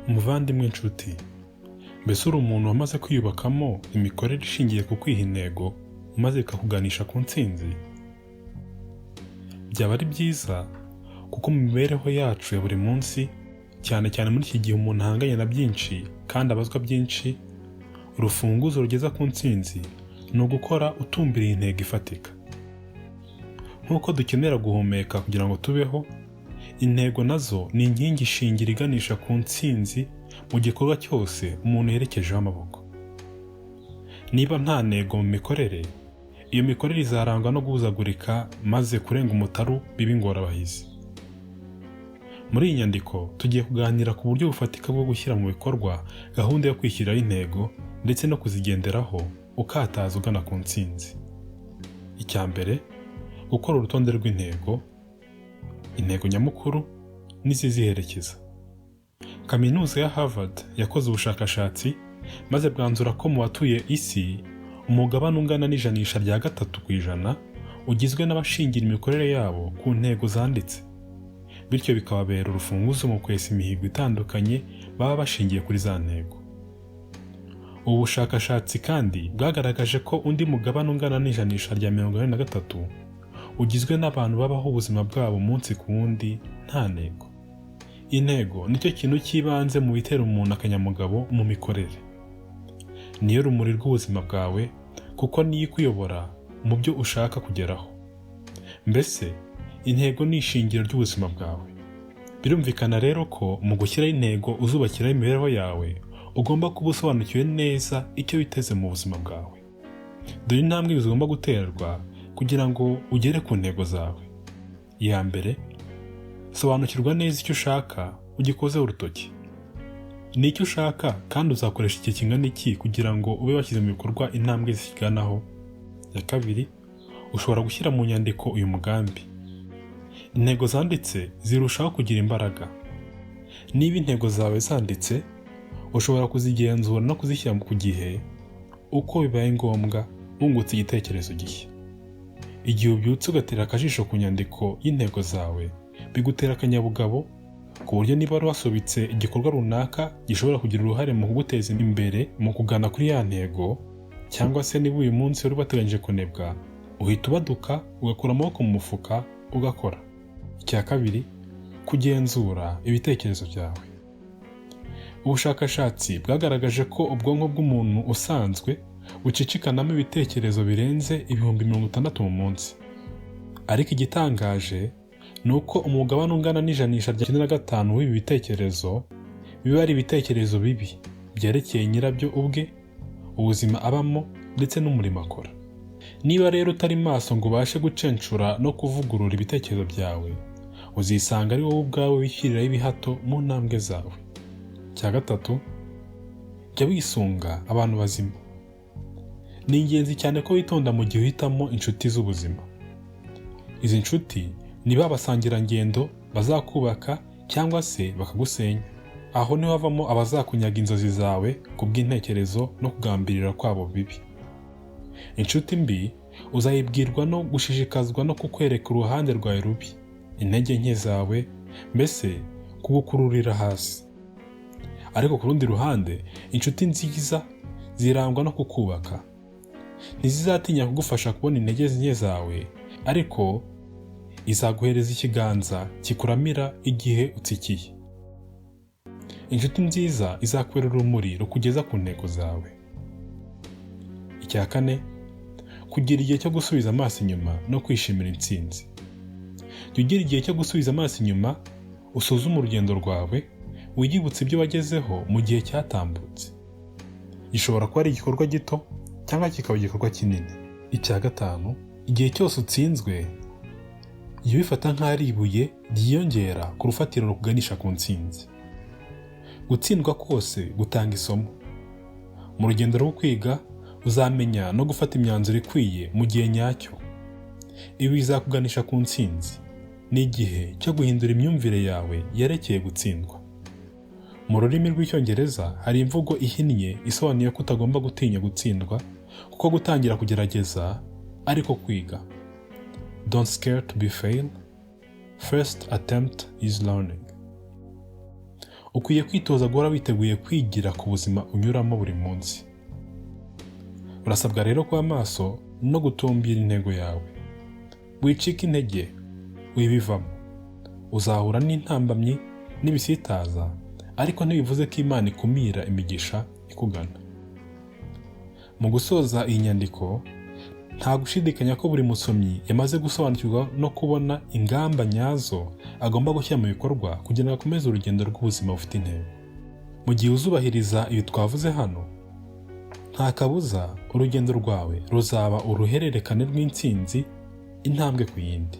Umuvandimwe inshuti, mbese uri umuntu wamaze kwiyubakamo imikorere ishingiye ku kwiha intego maze bikakuganisha ku ntsinzi. Byaba ari byiza kuko mu mibereho yacu ya buri munsi, cyane cyane muri iki gihe umuntu ahanganye na byinshi kandi abazwa byinshi, urufunguzo rugeza ku ntsinzi ni ugukora utumbiriye intego ifatika. Nk'uko dukenera guhumeka kugira ngo tubeho, intego nazo ni inkingi ishingira iganisha ku ntsinzi mu gikorwa cyose umuntu yerekejeho amaboko. Niba nta ntego mu mikorere, iyo mikorere izarangwa no guhuzagurika maze kurenga umutaru biba ingorabahizi. Muri iyi nyandiko tugiye kuganira ku buryo bufatika bwo gushyira mu bikorwa gahunda yo kwishyiriraho intego ndetse no kuzigenderaho ukataza ugana ku ntsinzi. Icya mbere, gukora urutonde rw'intego, intego nyamukuru n'iziziherekeza. Kaminuza ya Harvard yakoze ubushakashatsi maze bwanzura ko mu batuye isi umugabane ungana n'ijanisha rya 3% ugizwe n'abashingira imikorere yabo ku ntego zanditse, bityo bikababera urufunguzo mu kwesa imihigo itandukanye baba bashingiye kuri za ntego. Ubu bushakashatsi kandi bwagaragaje ko undi mugabane ungana n'ijanisha rya 43 ugizwe n'abantu babaho ubuzima bwabo umunsi ku wundi nta ntego. Intego nicyo kintu cy'ibanze mu bitera umuntu akanyamugabo mu mikorere. Niyo rumuri rw'ubuzima bwawe kuko niyo ikuyobora mu byo ushaka kugeraho. Mbese intego ni ishingiro ry'ubuzima bwawe. Birumvikana rero ko mu gushyiraho intego uzubakiraho imibereho yawe ugomba kuba usobanukiwe neza icyo witeze mu buzima bwawe. Dore intambwe zigomba guterwa kugira ngo ugere ku ntego zawe. Iya mbere, sobanukirwa neza icyo ushaka ugikozeho urutoki. Ni icyo ushaka kandi uzakoresha igihe kingana iki kugira ngo ube washyize mu bikorwa intambwe zikiganaho. Ya kabiri, ushobora gushyira mu nyandiko uyu mugambi. Intego zanditse zirushaho kugira imbaraga. Niba intego zawe zanditse, ushobora kuzigenzura no kuzishyira ku gihe uko bibaye ngombwa wungutse igitekerezo gishya. Igihe ubyutse ugatera akajisho ku nyandiko y'intego zawe, bigutera akanyabugabo ku buryo niba wari wasubitse igikorwa runaka gishobora kugira uruhare mu kuguteza imbere mu kugana kuri ya ntego, cyangwa se niba uyu munsi wari wateganyije kunebwa, uhita ubaduka ugakura amaboko mu mufuka ugakora. Icya kabiri, kugenzura ibitekerezo byawe. Ubushakashatsi bwagaragaje ko ubwonko bw'umuntu usanzwe bucicikanamo ibitekerezo birenze 60,000 mu munsi. Ariko igitangaje ni uko umugabane ungana n'ijanisha rya 95 w'ibi bitekerezo biba ari ibitekerezo bibi byerekeye nyirabyo ubwe, ubuzima abamo ndetse n'umurimo akora. Niba rero utari maso ngo ubashe gucencura no kuvugurura ibitekerezo byawe, uzisanga ari wowe ubwawe wishyiriraho ibihato mu ntambwe zawe. Cya gatatu, jya wisunga abantu bazima. Ni ingenzi cyane ko witonda mu gihe uhitamo inshuti z'ubuzima. Izi nshuti ni ba basangirangendo bazakubaka cyangwa se bakagusenya. Aho niho havamo abazakunyaga inzozi zawe ku bw'intekerezo no kugambirira kwabo bibi. Inshuti mbi uzayibwirwa no gushishikazwa no kukwereka uruhande rwawe rubi, intege nke zawe, mbese kugukururira hasi. Ariko ku rundi ruhande, inshuti nziza zirangwa no kukubaka. Ntizizatinya kugufasha kubona intege nke zawe, ariko izaguhereza ikiganza kikuramira igihe utsikiye. Inshuti nziza izakubera urumuri rukugeza ku ntego zawe. Icya kane, kugira igihe cyo gusubiza amaso inyuma no kwishimira intsinzi. Jya ugira igihe cyo gusubiza amaso inyuma, usuzume urugendo rwawe, wiyibutse ibyo wagezeho mu gihe cyatambutse. Gishobora kuba ari igikorwa gito cyangwa kikaba igikorwa kinini. Icya gatanu, igihe cyose utsinzwe, jya ubifata nk'aho ari ibuye ryiyongera ku rufatiro rukuganisha ku ntsinzi. Gutsindwa kose gutanga isomo. Mu rugendo rwo kwiga, uzamenya no gufata imyanzuro ikwiye mu gihe nyacyo. Ibi bizakuganisha ku ntsinzi. Ni igihe cyo guhindura imyumvire yawe yerekeye gutsindwa. Mu rurimi rw'Icyongereza hari imvugo ihinnye isobanuye ko utagomba gutinya gutsindwa, kuko gutangira kugerageza ariko kwiga. Don't scare to be fail. First attempt is learning. ukwiye kwitoza guhora witeguye kwigira ku buzima unyuramo buri munsi. Urasabwa rero kuba maso no gutumbira intego yawe. Wicika intege, wibivamo. Uzahura n'intambamyi n'ibisitaza, ariko ntibivuze ko Imana ikumira imigisha ikugana. Mu gusoza iyi nyandiko, nta gushidikanya ko buri musomyi yamaze gusobanukirwa no kubona ingamba nyazo agomba gushyira mu bikorwa kugira ngo akomeze urugendo rw'ubuzima bufite intego. Mu gihe uzubahiriza ibi twavuze hano, nta kabuza urugendo rwawe ruzaba uruhererekane rw'intsinzi intambwe ku yindi.